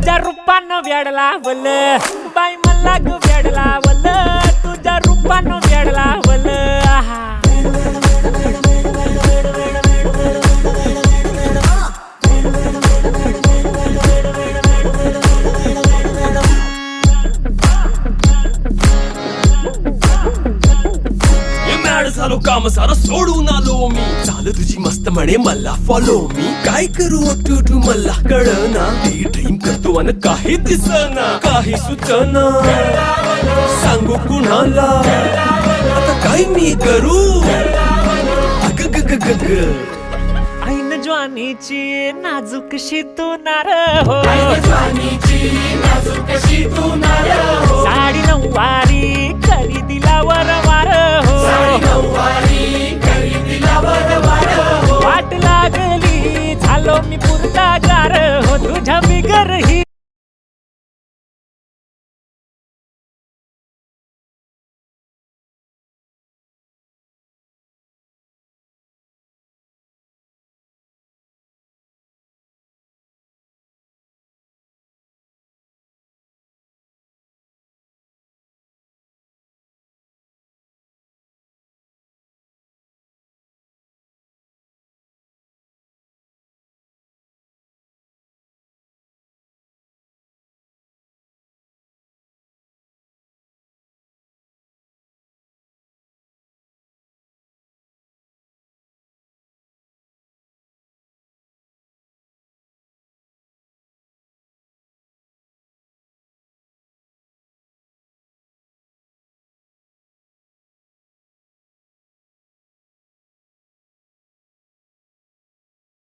तुझ्या रूपानं वेड लावल बाई मला ग वेड लावल तुझ्या रूपानं वेड लावल आहा झालो काम सारं सोडून आलो मी चाल तुझी मस्त म्हणे मला फॉलो मी काय करू टू मला कळना ती ड्रीम करतो अन काही दिसना काही सुचना सांगू कुणाला आता काय मी करू अग ग ग ग ग ऐन ज्वानीची नाजूकशी तू नार हो साडी नऊवारी करी दिला वरवार हो वाट लागली झालो मी पुरता गार हो तुझ्या बिगर ही